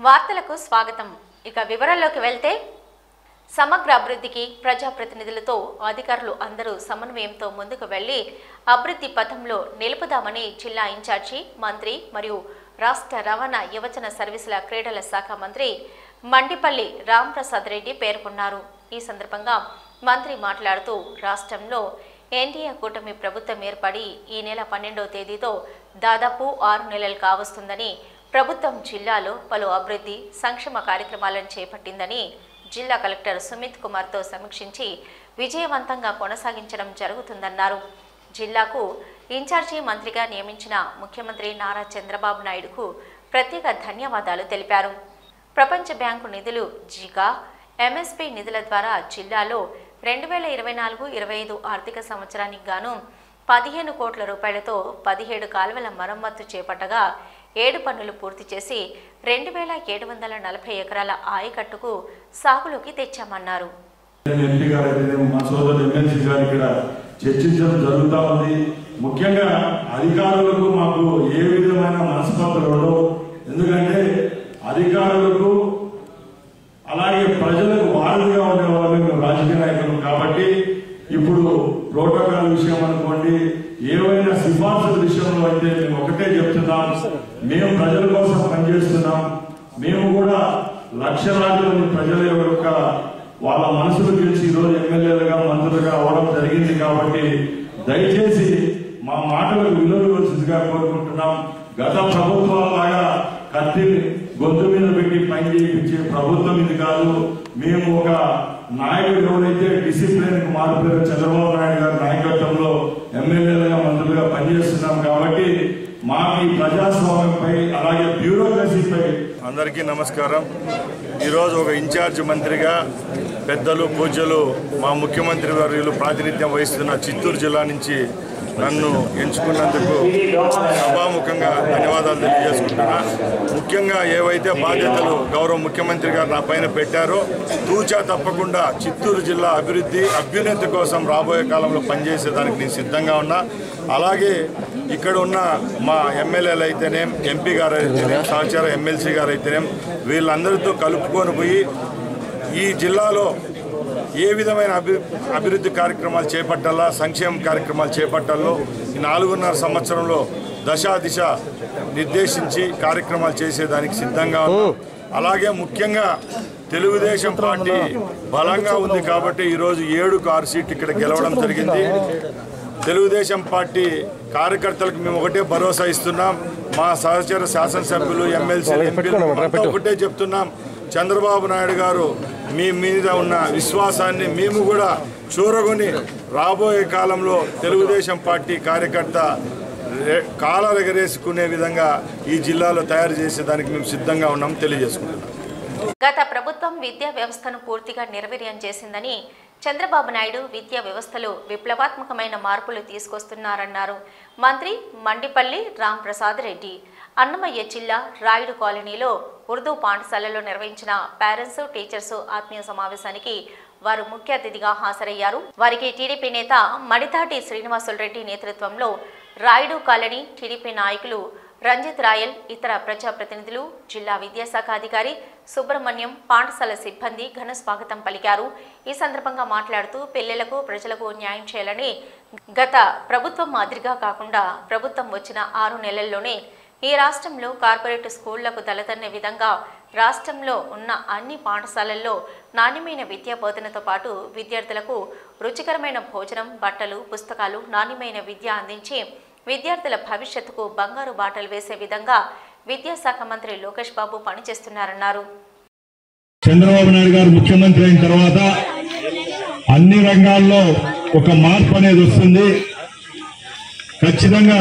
వార్తలకు స్వాగతం. ఇక వివరాల్లోకి వెళ్తే సమగ్ర అభివృద్ధికి ప్రజాప్రతినిధులతో అధికారులు అందరూ సమన్వయంతో ముందుకు వెళ్లి అభివృద్ధి పథంలో నిలుపుదామని జిల్లా ఇన్ఛార్జి మంత్రి మరియు రాష్ట్ర రవాణా యువజన సర్వీసుల క్రీడల శాఖ మంత్రి మండిపల్లి రాంప్రసాద్ రెడ్డి పేర్కొన్నారు. ఈ సందర్భంగా మంత్రి మాట్లాడుతూ రాష్ట్రంలో ఎన్డీఏ కూటమి ప్రభుత్వం ఏర్పడి ఈ నెల 12వ తేదీతో దాదాపు 6 నెలలు కావస్తుందని, ప్రభుత్వం జిల్లాలో పలు అభివృద్ధి సంక్షేమ కార్యక్రమాలను చేపట్టిందని జిల్లా కలెక్టర్ సుమిత్ కుమార్తో సమీక్షించి విజయవంతంగా కొనసాగించడం జరుగుతుందన్నారు. జిల్లాకు ఇన్ఛార్జి మంత్రిగా నియమించిన ముఖ్యమంత్రి నారా చంద్రబాబు నాయుడుకు ప్రత్యేక ధన్యవాదాలు తెలిపారు. ప్రపంచ బ్యాంకు నిధులు, జిగా, ఎంఎస్పీ నిధుల ద్వారా జిల్లాలో 2024-25 ఆర్థిక సంవత్సరానికి గాను 15 కోట్ల రూపాయలతో 17 కాలువల మరమ్మత్తు చేపట్టగా 7 పనులు పూర్తి చేసి 2740 ఎకరాల ఆయకట్టుకు సాగులోకి తెచ్చామన్నారు. చర్చించడం జరుగుతూ ఉంది. ముఖ్యంగా అధికారులకు మాకు ఏ విధమైన మనస్పర్ధలు ఉండవు. ఎందుకంటే అధికారులకు అలాగే ప్రజలకు వారధిగా ఉండే వాళ్ళు మేము రాజకీయ నాయకులు కాబట్టి ఇప్పుడు ప్రోటోకాల్ విషయం అనుకోండి, ఏవైనా సిఫార్సుల విషయంలో అయితే మేము ఒకటే చెప్తున్నాం, మేము ప్రజల కోసం పనిచేస్తున్నాం. మేము కూడా లక్షలాది మంది ప్రజల యొక్క వాళ్ళ మనసులు గెలిచి ఈరోజు ఎమ్మెల్యేలుగా మంత్రులుగా అవడం జరిగింది. కాబట్టి దయచేసి మా మాటలకు విలువ ఇవ్వాల్సిందిగా కోరుకుంటున్నాం. గత ప్రభుత్వాలాగా కత్తి గొంతు మీద పెట్టి పని చేయించే ప్రభుత్వం ఇది కాదు. మేము ఒక నాయకుడు ఎవరైతే డిసిప్లిన్ కు మారిపోయారో చంద్రబాబు నాయుడు గారి నాయకత్వంలో ఎమ్మెల్యేలుగా మంత్రులుగా పనిచేస్తున్నాం. కాబట్టి మాకు ఈ ప్రజాస్వామ్యంపై అలాగే బ్యూరోక్రసీపై అందరికీ నమస్కారం. ఈరోజు ఒక ఇన్ఛార్జ్ మంత్రిగా పెద్దలు పూజలు మా ముఖ్యమంత్రి వర్యులు ప్రాతినిధ్యం వహిస్తున్న చిత్తూరు జిల్లా నుంచి నన్ను ఎంచుకున్నందుకు సభాముఖంగా ధన్యవాదాలు తెలియజేసుకుంటున్నా. ముఖ్యంగా ఏవైతే బాధ్యతలు గౌరవ ముఖ్యమంత్రి గారు నా పైన పెట్టారో తూచా తప్పకుండా చిత్తూరు జిల్లా అభ్యున్నతి కోసం రాబోయే కాలంలో పనిచేసేదానికి నేను సిద్ధంగా ఉన్నా. అలాగే ఇక్కడ ఉన్న మా ఎమ్మెల్యేలు అయితేనేం, ఎంపీ గారు అయితేనేం, సహచార ఎమ్మెల్సీ గారు అయితేనేం వీళ్ళందరితో కలుపుకొని పోయి ఈ జిల్లాలో ఏ విధమైన అభివృద్ధి కార్యక్రమాలు చేపట్టాలా, సంక్షేమ కార్యక్రమాలు చేపట్టాలో ఈ 4.5 సంవత్సరంలో దశ నిర్దేశించి కార్యక్రమాలు చేసేదానికి సిద్ధంగా ఉన్నాం. అలాగే ముఖ్యంగా తెలుగుదేశం పార్టీ బలంగా ఉంది కాబట్టి ఈరోజు 7కు 6 సీట్లు ఇక్కడ గెలవడం జరిగింది. తెలుగుదేశం పార్టీ కార్యకర్తలకు మేము ఒకటే భరోసా ఇస్తున్నాం. మా సహచర శాసనసభ్యులు, ఎమ్మెల్సీలు, ఎంపీలు ఒకటే చెప్తున్నాం, చంద్రబాబు నాయుడు గారు మీ మీద ఉన్న విశ్వాసాన్ని మేము కూడా చూరగొని రాబోయే కాలంలో తెలుగుదేశం పార్టీ కార్యకర్త కాలాలు ఎగరేసుకునే విధంగా ఈ జిల్లాలో తయారు చేసేదానికి మేము సిద్ధంగా ఉన్నాం తెలియజేసుకుంటున్నాం. గత ప్రభుత్వం విద్యా వ్యవస్థను పూర్తిగా నిర్వీర్యం చేసిందని, చంద్రబాబు నాయుడు విద్యా వ్యవస్థలో విప్లవాత్మకమైన మార్పులు తీసుకొస్తున్నారన్నారు మంత్రి మండిపల్లి రాంప్రసాద్ రెడ్డి. అన్నమయ్య జిల్లా రాయుడు కాలనీలో ఉర్దూ పాఠశాలలో నిర్వహించిన పేరెంట్స్ టీచర్స్ ఆత్మీయ సమావేశానికి వారు ముఖ్య అతిథిగా హాజరయ్యారు. వారికి టీడీపీ నేత మడితాటి శ్రీనివాసులు రెడ్డి నేతృత్వంలో రాయుడు కాలనీ టీడీపీ నాయకులు రంజిత్ రాయల్, ఇతర ప్రజాప్రతినిధులు, జిల్లా విద్యాశాఖ అధికారి సుబ్రహ్మణ్యం, పాఠశాల సిబ్బంది ఘన స్వాగతం పలికారు. ఈ సందర్భంగా మాట్లాడుతూ పిల్లలకు, ప్రజలకు న్యాయం చేయాలని, గత ప్రభుత్వం మాదిరిగా కాకుండా ప్రభుత్వం వచ్చిన 6 నెలల్లోనే ఈ రాష్ట్రంలో కార్పొరేట్ స్కూళ్లకు తలతన్నే విధంగా రాష్ట్రంలో ఉన్న అన్ని పాఠశాలల్లో నాణ్యమైన విద్యా బోధనతో పాటు విద్యార్థులకు రుచికరమైన భోజనం, బట్టలు, పుస్తకాలు, నాణ్యమైన విద్య అందించి విద్యార్థుల భవిష్యత్తుకు బంగారు బాటలు వేసే విధంగా విద్యాశాఖ మంత్రి లోకేష్ బాబు పనిచేస్తున్నారన్నారు. చంద్రబాబు నాయుడు గారు ముఖ్యమంత్రి అయిన తర్వాత అన్ని రంగాల్లో ఒక మార్పు అనేది వస్తుంది. ఖచ్చితంగా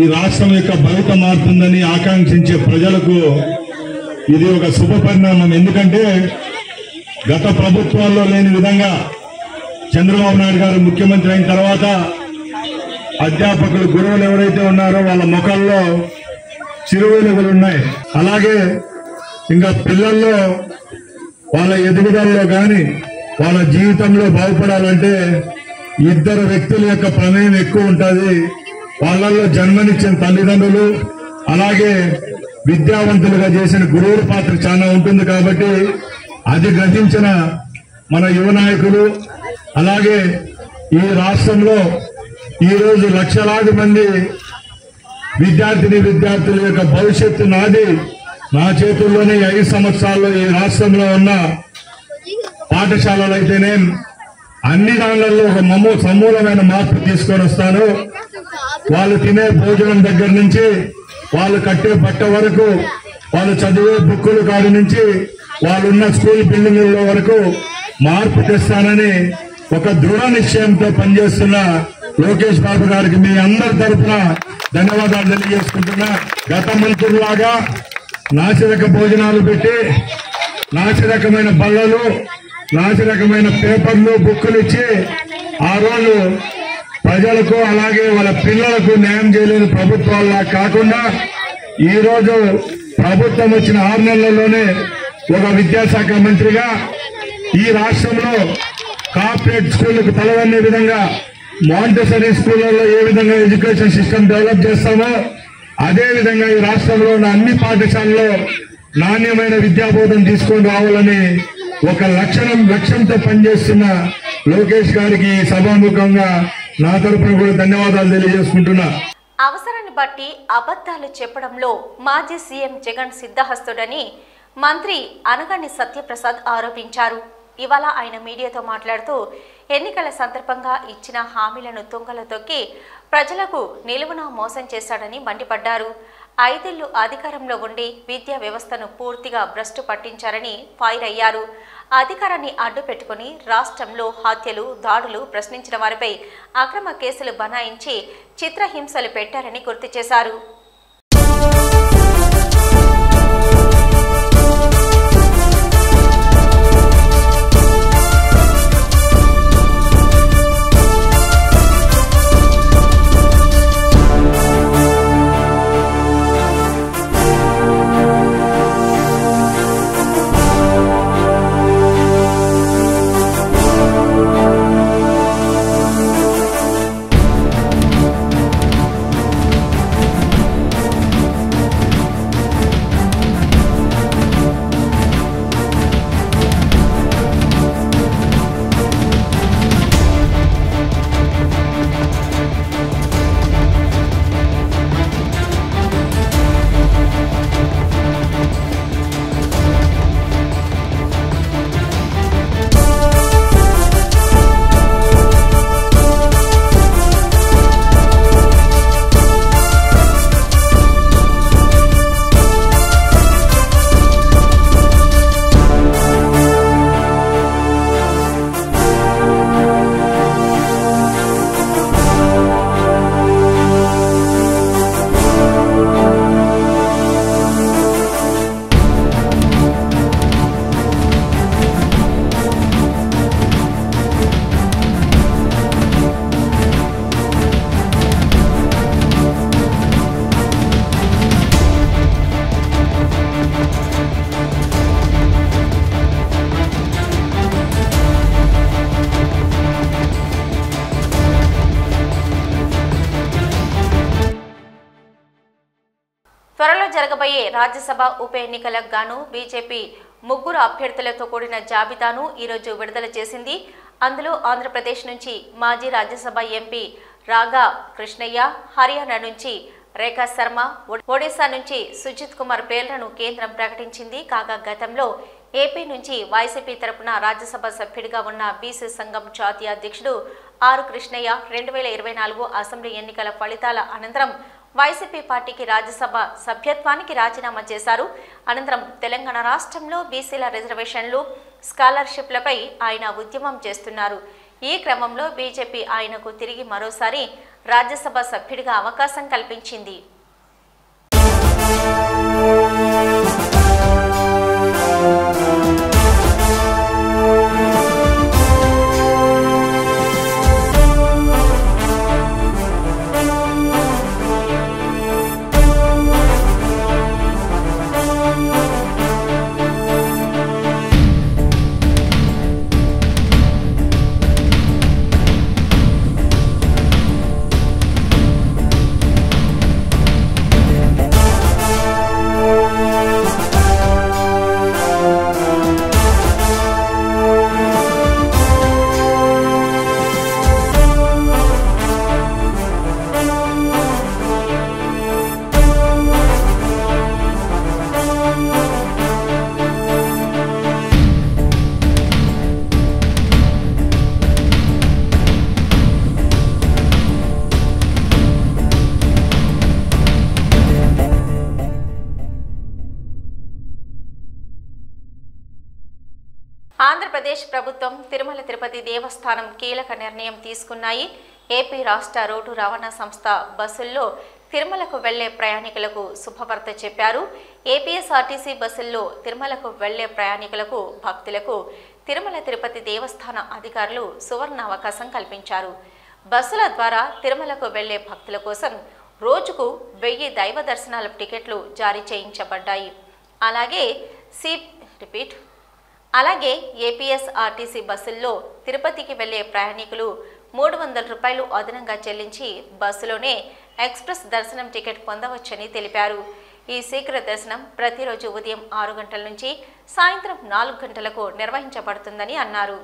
ఈ రాష్ట్రం యొక్క భవిత మారుతుందని ఆకాంక్షించే ప్రజలకు ఇది ఒక శుభ పరిణామం. ఎందుకంటే గత ప్రభుత్వాల్లో లేని విధంగా చంద్రబాబు నాయుడు గారు ముఖ్యమంత్రి అయిన తర్వాత అధ్యాపకులు, గురువులు ఎవరైతే ఉన్నారో వాళ్ళ ముఖాల్లో చిరువెలుగులు ఉన్నాయి. అలాగే ఇంకా పిల్లల్లో వాళ్ళ ఎదుగుదలలో కానీ వాళ్ళ జీవితంలో బాగుపడాలంటే ఇద్దరు వ్యక్తుల యొక్క ప్రమేయం ఎక్కువ ఉంటుంది. వాళ్ళల్లో జన్మనిచ్చిన తల్లిదండ్రులు, అలాగే విద్యావంతులుగా చేసిన గురువుల పాత్ర చాలా ఉంటుంది కాబట్టి అది గ్రహించిన మన యువ నాయకులు అలాగే ఈ రాష్ట్రంలో ఈరోజు లక్షలాది మంది విద్యార్థుల యొక్క భవిష్యత్తు నాది, నా చేతుల్లోనే 5 సంవత్సరాల్లో ఈ రాష్ట్రంలో ఉన్న పాఠశాలలు అయితేనే అన్ని దానిలలో ఒక సమూలమైన మార్పు తీసుకొని వస్తాను. వాళ్ళు తినే భోజనం దగ్గర నుంచి వాళ్ళు కట్టే బట్ట వరకు, వాళ్ళు చదివే బుక్కుల కాడి నుంచి వాళ్ళున్న స్కూల్ బిల్డింగుల వరకు మార్పు తెస్తానని ఒక దృఢ నిశ్చయంతో పనిచేస్తున్న లోకేష్ బాబు గారికి మీ అందరి తరఫున ధన్యవాదాలు తెలియజేసుకుంటున్నా. గత మంత్రులాగా నాసిరక భోజనాలు పెట్టి నాసిరకమైన బల్లలు, నాసిరకమైన పేపర్లు, బుక్కులు ఇచ్చి ఆ రోజు ప్రజలకు అలాగే వాళ్ళ పిల్లలకు న్యాయం చేయలేని ప్రభుత్వాల్లా కాకుండా ఈ రోజు ప్రభుత్వం వచ్చిన 6 నెలల్లోనే ఒక విద్యాశాఖ మంత్రిగా ఈ రాష్ట్రంలో కార్పొరేట్ స్కూళ్లకు తలవన్నే విధంగా మాంటెసరీ స్కూళ్లలో ఏ విధంగా ఎడ్యుకేషన్ సిస్టమ్ డెవలప్ చేస్తామో అదే విధంగా ఈ రాష్ట్రంలో ఉన్న అన్ని పాఠశాలలో నాణ్యమైన విద్యాబోధన తీసుకొని రావాలని ఒక లక్ష్యంతో పనిచేస్తున్న లోకేష్ గారికి సభాముఖంగా నా తరపున కూడా ధన్యవాదాలు తెలియజేసుకుంటున్నా. అవసరాన్ని బట్టి అబద్ధాలు చెప్పడంలో మాజీ సీఎం జగన్ సిద్ధహస్తుడని మంత్రి అనగాని సత్యప్రసాద్ ఆరోపించారు. ఇవాళ ఆయన మీడియాతో మాట్లాడుతూ ఎన్నికల సందర్భంగా ఇచ్చిన హామీలను తుంగలో తొక్కి ప్రజలకు నిలువున మోసం చేశాడని మండిపడ్డారు. 5 ఏళ్లు అధికారంలో ఉండి విద్యా వ్యవస్థను పూర్తిగా భ్రష్టు పట్టించారని ఫైర్ అయ్యారు. అధికారాన్ని అడ్డు పెట్టుకుని రాష్ట్రంలో హత్యలు, దాడులు, ప్రశ్నించిన వారిపై అక్రమ కేసులు బనాయించి చిత్రహింసలు పెట్టారని గుర్తు చేశారు. త్వరలో జరగబోయే రాజ్యసభ ఉప ఎన్నికలకు గాను బీజేపీ 3 అభ్యర్థులతో కూడిన జాబితాను ఈరోజు విడుదల చేసింది. అందులో ఆంధ్రప్రదేశ్ నుంచి మాజీ రాజ్యసభ ఎంపీ రాగా కృష్ణయ్య, హర్యానా నుంచి రేఖా శర్మ, ఒడిశా నుంచి సుజిత్ కుమార్ పేర్లను కేంద్రం ప్రకటించింది. కాగా గతంలో ఏపీ నుంచి వైసీపీ తరపున రాజ్యసభ సభ్యుడిగా ఉన్న బీసీ సంఘం జాతీయ అధ్యక్షుడు ఆర్ కృష్ణయ్య 2024 అసెంబ్లీ ఎన్నికల ఫలితాల అనంతరం వైసీపీ పార్టీకి రాజ్యసభ సభ్యత్వానికి రాజీనామా చేశారు. అనంతరం తెలంగాణ రాష్ట్రంలో బీసీల రిజర్వేషన్లు, స్కాలర్షిప్లపై ఆయన ఉద్యమం చేస్తున్నారు. ఈ క్రమంలో బీజేపీ ఆయనకు తిరిగి మరోసారి రాజ్యసభ సభ్యుడిగా అవకాశం కల్పించింది. ఆంధ్రప్రదేశ్ ప్రభుత్వం తిరుమల తిరుపతి దేవస్థానం కీలక నిర్ణయం తీసుకున్నాయి. ఏపీ రాష్ట్ర రోడ్డు రవాణా సంస్థ బస్సుల్లో తిరుమలకు వెళ్లే ప్రయాణికులకు శుభవార్త చెప్పారు. ఏపీఎస్ఆర్టీసీ బస్సుల్లో తిరుమలకు వెళ్లే ప్రయాణికులకు భక్తులకు తిరుమల తిరుపతి దేవస్థాన అధికారులు సువర్ణ అవకాశం కల్పించారు. బస్సుల ద్వారా తిరుమలకు వెళ్లే భక్తుల కోసం రోజుకు 1000 దైవ దర్శనాల టికెట్లు జారీ చేయించబడ్డాయి. అలాగే ఏపీఎస్ఆర్టీసీ బస్సుల్లో తిరుపతికి వెళ్లే ప్రయాణికులు 300 రూపాయలు అదనంగా చెల్లించి బస్సులోనే ఎక్స్ప్రెస్ దర్శనం టికెట్ పొందవచ్చని తెలిపారు. ఈ శీఘ్ర దర్శనం ప్రతిరోజు ఉదయం 6 గంటల నుంచి సాయంత్రం 4 గంటలకు నిర్వహించబడుతుందని అన్నారు.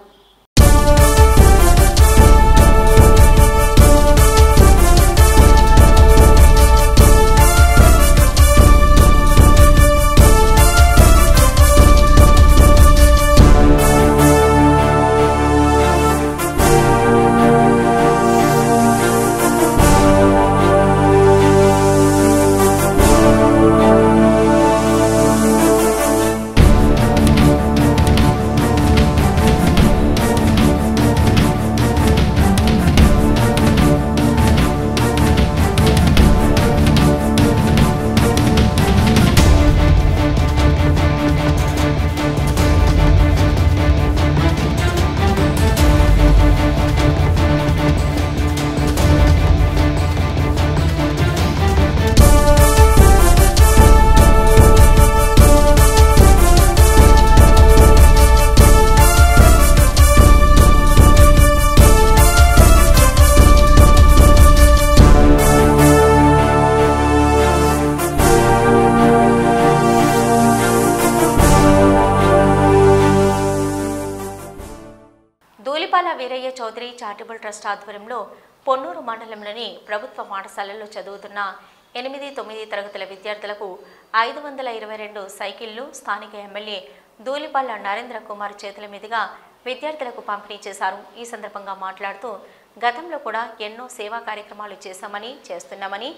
దూలిపాల వీరయ్య చౌదరి చారిటబుల్ ట్రస్ట్ ఆధ్వర్యంలో పొన్నూరు మండలంలోని ప్రభుత్వ పాఠశాలల్లో చదువుతున్న 8-9 తరగతుల విద్యార్థులకు 522 సైకిళ్లు స్థానిక ఎమ్మెల్యే దూలిపాల నరేంద్ర కుమార్ చేతుల మీదుగా విద్యార్థులకు పంపిణీ చేశారు. ఈ సందర్భంగా మాట్లాడుతూ గతంలో కూడా ఎన్నో సేవా కార్యక్రమాలు చేస్తున్నామని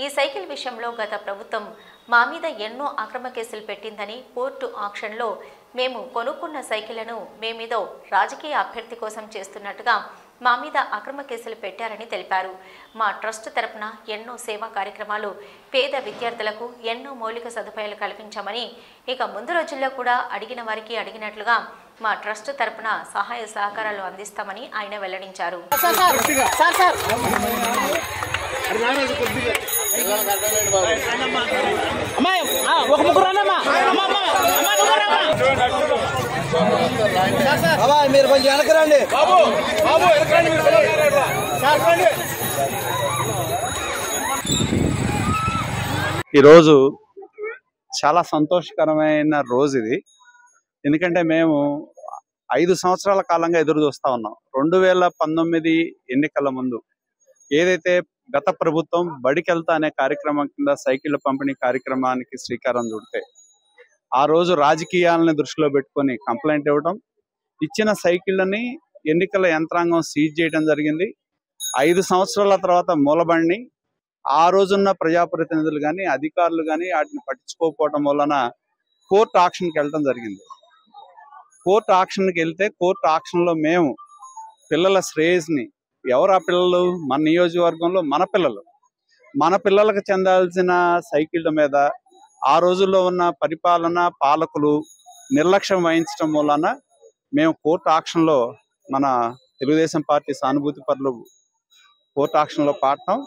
ఈ సైకిల్ విషయంలో గత ప్రభుత్వం మా మీద ఎన్నో అక్రమ కేసులు పెట్టిందని కోర్టు ఆక్షన్లో మేము కొనుక్కున్న సైకిళ్లను మేమేదో రాజకీయ అభ్యర్థి కోసం చేస్తున్నట్టుగా మా మీద అక్రమ కేసులు పెట్టారని తెలిపారు. మా ట్రస్ట్ తరపున ఎన్నో సేవా కార్యక్రమాలు పేద విద్యార్థులకు ఎన్నో మౌలిక సదుపాయాలు కల్పించామని ఇక ముందు రోజుల్లో కూడా అడిగిన వారికి అడిగినట్లుగా మా ట్రస్ట్ తరపున సహాయ సహకారాలు అందిస్తామని ఆయన వెల్లడించారు. మీరు కొంచెం వెనకరండి. ఈరోజు చాలా సంతోషకరమైన రోజు ఇది. ఎందుకంటే మేము 5 సంవత్సరాల కాలంగా ఎదురు చూస్తా ఉన్నాం. 2019 ఎన్నికల ముందు ఏదైతే గత ప్రభుత్వం బడికెళ్తా అనే కార్యక్రమం కింద సైకిళ్ల పంపిణీ కార్యక్రమానికి శ్రీకారం చుడితే ఆ రోజు రాజకీయాలని దృష్టిలో పెట్టుకొని కంప్లైంట్ ఇవ్వడం, ఇచ్చిన సైకిళ్ళని ఎన్నికల యంత్రాంగం సీజ్ చేయడం జరిగింది. 5 సంవత్సరాల తర్వాత మూలబడిని ఆ రోజున్న ప్రజాప్రతినిధులు కానీ అధికారులు కానీ వాటిని పట్టించుకోకపోవడం వలన కోర్టు ఆక్షన్కి వెళ్ళడం జరిగింది. కోర్టు ఆక్షన్కి వెళ్తే కోర్టు ఆక్షన్లో మేము పిల్లల శ్రేయస్ని, ఎవరు ఆ పిల్లలు, మన నియోజకవర్గంలో మన పిల్లలకు చెందాల్సిన సైకిళ్ళ మీద ఆ రోజుల్లో ఉన్న పరిపాలన పాలకులు నిర్లక్ష్యం వహించడం వలన మేము కోర్టు ఆక్షన్లో మన తెలుగుదేశం పార్టీ సానుభూతి పరులు కోర్టు ఆక్షన్లో పాడటం,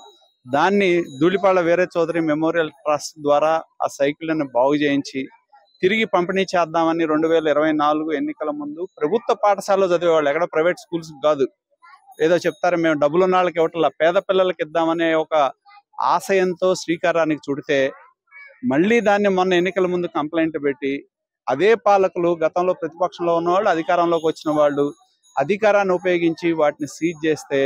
దాన్ని దూలిపాల వీరయ్య చౌదరి మెమోరియల్ ట్రస్ట్ ద్వారా ఆ సైకిళ్ళని బాగు చేయించి తిరిగి పంపిణీ చేద్దామని 2024 ఎన్నికల ముందు ప్రభుత్వ పాఠశాలలో చదివేవాళ్ళు, ఎక్కడ ప్రైవేట్ స్కూల్స్ కాదు, ఏదో చెప్తారు మేము డబ్బులు ఉన్న వాళ్ళకి ఇవ్వట్లా, పేద పిల్లలకి ఇద్దామనే ఒక ఆశయంతో శ్రీకారానికి చుడితే మళ్ళీ దాన్ని మొన్న ఎన్నికల ముందు కంప్లైంట్ పెట్టి అదే పాలకులు గతంలో ప్రతిపక్షంలో ఉన్నవాళ్ళు అధికారంలోకి వచ్చిన వాళ్ళు అధికారాన్ని ఉపయోగించి వాటిని సీజ్ చేస్తే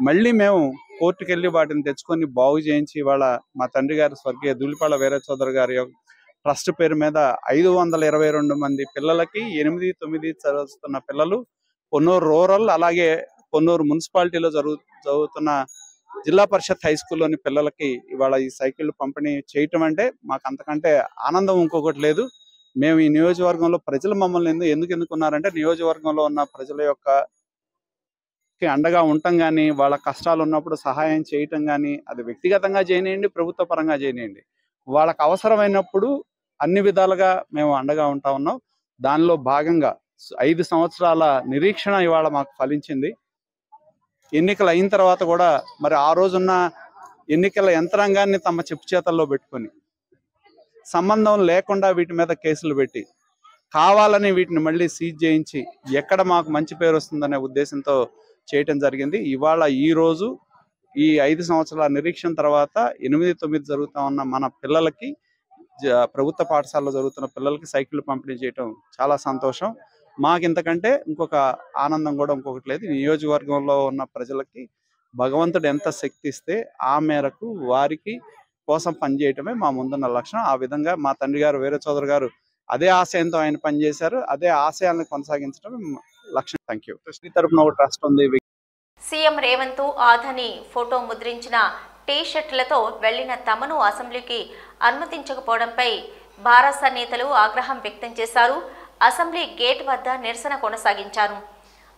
మళ్ళీ మేము కోర్టుకు వెళ్ళి వాటిని తెచ్చుకొని బాగు చేయించి వాళ్ళ మా తండ్రి గారు స్వర్గీయ దూలిపాల వీరయ్య చౌదరి గారి ట్రస్ట్ పేరు మీద 522 మంది పిల్లలకి 8-9 చదువుతున్న పిల్లలు పొన్నూరు రూరల్ అలాగే పొన్నూరు మున్సిపాలిటీలో చదువుతున్న జిల్లా పరిషత్ హై స్కూల్లోని పిల్లలకి ఇవాళ ఈ సైకిల్ పంపిణీ చేయటం అంటే మాకు అంతకంటే ఆనందం ఇంకొకటి లేదు. మేము ఈ నియోజకవర్గంలో ప్రజలు మమ్మల్ని ఎందుకు ఎన్నుకున్నారంటే నియోజకవర్గంలో ఉన్న ప్రజల యొక్క అండగా ఉండటం కానీ, వాళ్ళ కష్టాలు ఉన్నప్పుడు సహాయం చేయటం కానీ, అది వ్యక్తిగతంగా చేయనియండి, ప్రభుత్వ పరంగా చేయనియండి, వాళ్ళకు అవసరమైనప్పుడు అన్ని విధాలుగా మేము అండగా ఉంటా ఉన్నాం. దానిలో భాగంగా 5 సంవత్సరాల నిరీక్షణ ఇవాళ మాకు ఫలించింది. ఎన్నికలు అయిన తర్వాత కూడా మరి ఆ రోజున్న ఎన్నికల యంత్రాంగాన్ని తమ చెప్పు చేతల్లో పెట్టుకొని సంబంధం లేకుండా వీటి మీద కేసులు పెట్టి కావాలని వీటిని మళ్ళీ సీజ్ చేయించి ఎక్కడ మాకు మంచి పేరు వస్తుందనే ఉద్దేశంతో చేయటం జరిగింది. ఇవాళ ఈ రోజు ఈ 5 సంవత్సరాల నిరీక్షణ తర్వాత 8-9 జరుగుతా ఉన్న మన పిల్లలకి, ప్రభుత్వ పాఠశాలలో జరుగుతున్న పిల్లలకి సైకిల్ పంపిణీ చేయటం చాలా సంతోషం. మాకు ఇంతకంటే ఇంకొక ఆనందం కూడా ఇంకొకటి లేదు. నియోజకవర్గంలో ఉన్న ప్రజలకి భగవంతుడు ఎంత శక్తి ఇస్తే ఆ మేరకు వారికి కోసం పనిచేయటమే మా ముందున్న లక్ష్యం. ఆ విధంగా మా తండ్రి గారు వీర చౌదరి గారు అదే ఆశయంతో ఆయన పనిచేశారు. అదే ఆశయాలను కొనసాగించడం లక్ష్యం. Thank you. తరపున ఒక ట్రస్ట్ ఉంది. సీఎం రేవంత్ ఆధని ఫోటో ముద్రించిన టీ షర్టులతో వెళ్లిన తమను అసెంబ్లీకి అనుమతించకపోవడంపై భారస నేతలు ఆగ్రహం వ్యక్తం చేశారు. అసెంబ్లీ గేట్ వద్ద నిరసన కొనసాగించారు.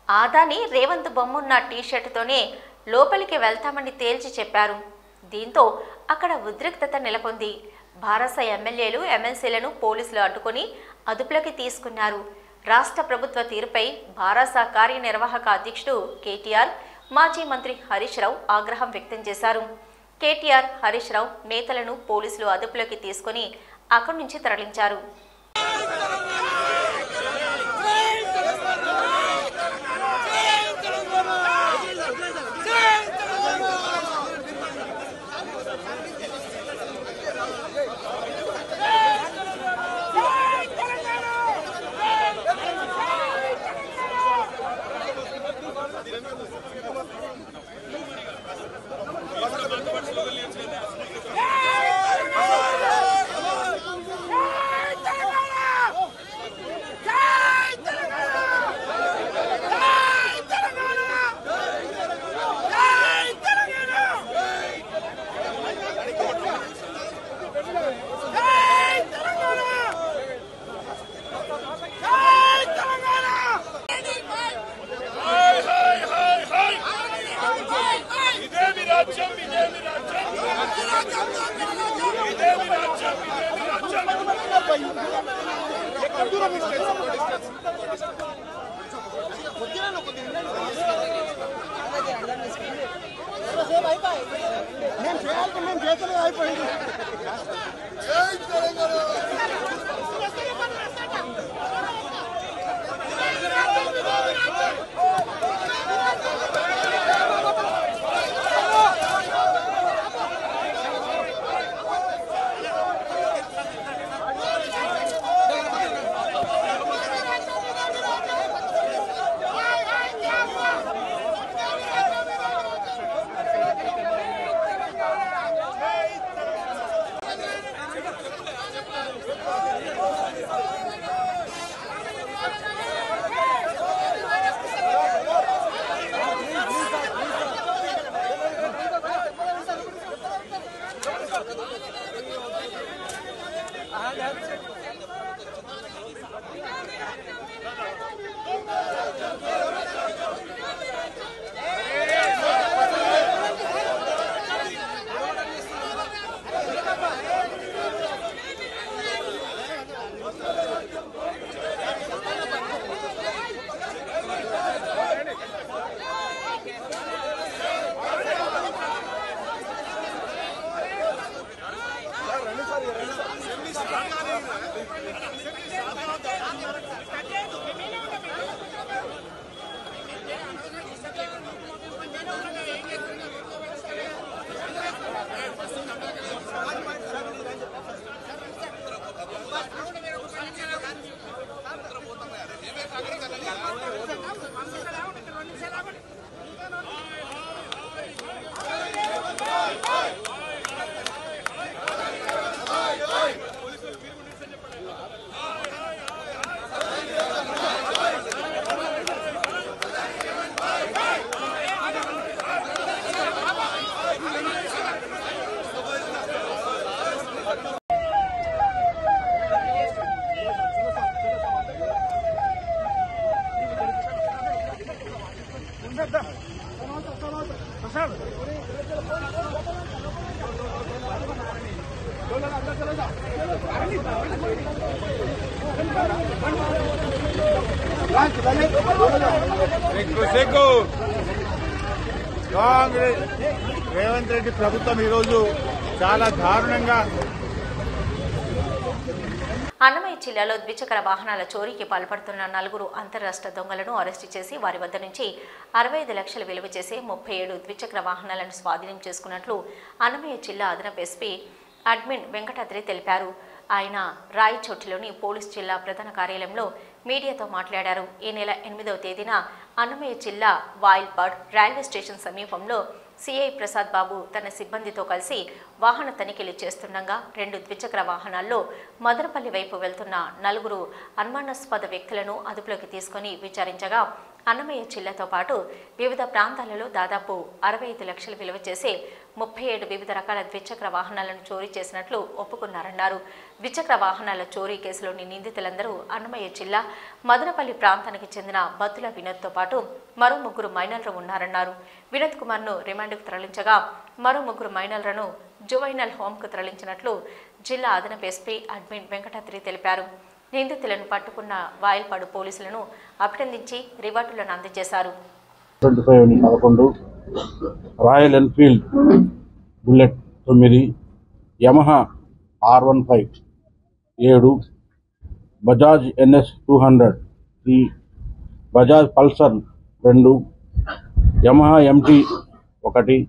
ఆదాని రేవంత్ బొమ్మున్న టీ షర్టుతోనే లోపలికి వెళ్తామని తేల్చి చెప్పారు. దీంతో అక్కడ ఉద్రిక్తత నెలకొంది. భారస ఎమ్మెల్యేలు, ఎమ్మెల్సీలను పోలీసులు అడ్డుకొని అదుపులోకి తీసుకున్నారు. రాష్ట్ర ప్రభుత్వ తీరుపై భారస కార్యనిర్వాహక అధ్యక్షుడు కేటీఆర్, మాజీ మంత్రి హరీష్ రావు ఆగ్రహం వ్యక్తం చేశారు. కేటీఆర్, హరీష్ రావు నేతలను పోలీసులు అదుపులోకి తీసుకుని అక్కడి నుంచి తరలించారు. కాంగ్రెస్ రేవంత్ రెడ్డి ప్రభుత్వం ఈరోజు చాలా దారుణంగా అన్నమయ్య జిల్లాలో ద్విచక్ర వాహనాల చోరీకి పాల్పడుతున్న 4 అంతర్రాష్ట్ర దొంగలను అరెస్టు చేసి వారి వద్ద నుంచి 65 లక్షలు విలువ చేసే 37 ద్విచక్ర వాహనాలను స్వాధీనం చేసుకున్నట్లు అన్నమయ్య జిల్లా అదనపు ఎస్పీ అడ్మిన్ వెంకటాద్రి తెలిపారు. ఆయన రాయచోటిలోని పోలీస్ జిల్లా ప్రధాన కార్యాలయంలో మీడియాతో మాట్లాడారు. ఈ నెల 8వ తేదీన అన్నమయ్య జిల్లా వాయిల్పాడ్ రైల్వే స్టేషన్ సమీపంలో సిఐ ప్రసాద్ బాబు తన సిబ్బందితో కలిసి వాహన తనిఖీలు చేస్తుండగా 2 ద్విచక్ర వాహనాల్లో మదనపల్లి వైపు వెళ్తున్న 4 అనుమానాస్పద వ్యక్తులను అదుపులోకి తీసుకుని విచారించగా అన్నమయ్య జిల్లాతో పాటు వివిధ ప్రాంతాలలో దాదాపు 65 లక్షలు విలువ చేసే 37 వివిధ రకాల ద్విచక్ర వాహనాలను చోరీ చేసినట్లు ఒప్పుకున్నారన్నారు. ద్విచక్ర వాహనాల చోరీ కేసులోని నిందితులందరూ అన్నమయ్య జిల్లా మదనపల్లి ప్రాంతానికి చెందిన బత్తుల వినోద్తో పాటు మరో 3 మైనర్లు ఉన్నారన్నారు. వినోద్ కుమార్ను రిమాండ్కు తరలించగా మరో 3 మైనర్లను జువైనల్ హోంకు తరలించినట్లు జిల్లా అదనపు ఎస్పీ అడ్మిన్ వెంకటాద్రి తెలిపారు. నిందితులను పట్టుకున్న వాయిల్పాడు పోలీసులను అభినందించి రివార్డులను అందజేశారు. 25/11 royal Enfield bullet 9, Yamaha R15 7, Bajaj NS 200 3, Bajaj Pulsar 2, Yamaha MT 1,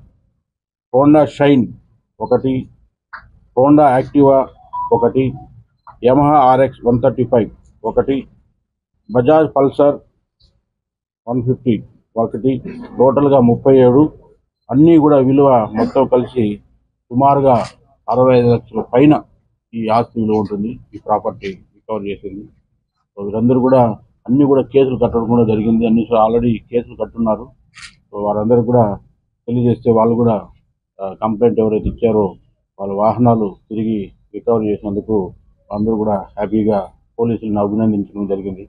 Honda shine 1, Honda Activa 1, Yamaha RX 135 1, Bajaj Pulsar 150 1, టోటల్గా 37. అన్నీ కూడా విలువ మొత్తం కలిసి సుమారుగా 65 లక్షల పైన ఈ ఆస్తి విలువ ఉంటుంది. ఈ ప్రాపర్టీ రికవర్ చేసింది. సో వీరందరూ కూడా అన్నీ కూడా కేసులు కట్టడం కూడా జరిగింది. అన్ని ఆల్రెడీ కేసులు కట్టున్నారు. సో వారందరూ కూడా తెలియజేస్తే వాళ్ళు కూడా కంప్లైంట్ ఎవరైతే ఇచ్చారో వాళ్ళ వాహనాలు తిరిగి రికవర్ చేసినందుకు అందరూ కూడా హ్యాపీగా పోలీసులను అభినందించడం జరిగింది.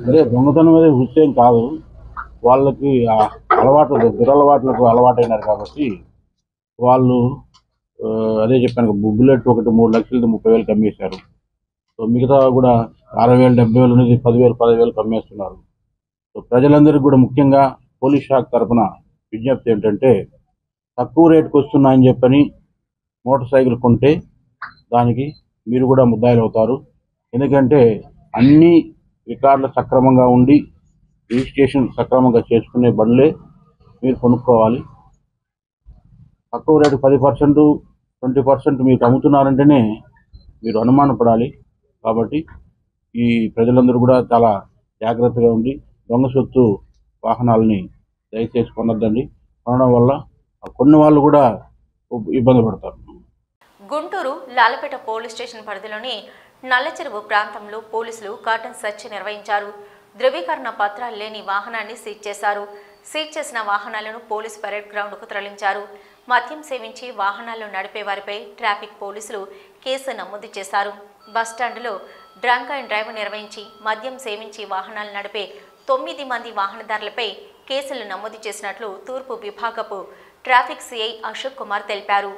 అదే దొంగతనం మీద హుస్సేం కాదు, వాళ్ళకి అలవాటు దురలవాట్లకు అలవాటైనారు కాబట్టి వాళ్ళు అదే చెప్పాను, బుల్లెట్ ఒకటి 3 లక్షలది 30,000 అమ్మేశారు. సో మిగతా కూడా 60,000 70,000 అనేది 10,000 10,000 అమ్మేస్తున్నారు. సో ప్రజలందరికీ కూడా ముఖ్యంగా పోలీస్ శాఖ తరఫున విజ్ఞప్తి ఏంటంటే తక్కువ రేటుకు వస్తున్నాయని చెప్పని మోటార్ సైకిల్ కొంటే దానికి మీరు కూడా ముద్దాయిలు అవుతారు. ఎందుకంటే అన్ని రికార్డులు సక్రమంగా ఉండి రిజిస్ట్రేషన్ సక్రమంగా చేసుకునే బండ్లే మీరు కొనుక్కోవాలి. తక్కువ రేటు 10% 20% మీకు అమ్ముతున్నారంటేనే మీరు అనుమానపడాలి. కాబట్టి ఈ ప్రజలందరూ కూడా చాలా జాగ్రత్తగా ఉండి దొంగ సొత్తు వాహనాలని దయచేసి కొనొద్దండి. కొనడం వల్ల కొన్ని వాళ్ళు కూడా ఇబ్బంది పడతారు. గుంటూరు లాలపేట పోలీస్ స్టేషన్ పరిధిలోని నల్లచెరువు ప్రాంతంలో పోలీసులు కార్డన్ సెర్చ్ నిర్వహించారు. ధృవీకరణ పత్రాలు లేని వాహనాన్ని సీజ్ చేశారు. సీజ్ చేసిన వాహనాలను పోలీస్ పరేడ్ గ్రౌండ్కు తరలించారు. మద్యం సేవించి వాహనాలు నడిపే వారిపై ట్రాఫిక్ పోలీసులు కేసు నమోదు చేశారు. బస్టాండ్లో డ్రంక్ అండ్ డ్రైవ్ నిర్వహించి మద్యం సేవించి వాహనాలు నడిపే 9 మంది వాహనదారులపై కేసులు నమోదు చేసినట్లు తూర్పు విభాగపు ట్రాఫిక్ సిఐ అశోక్ కుమార్ తెలిపారు.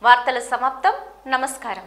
వార్తల సమాప్తం. నమస్కారం.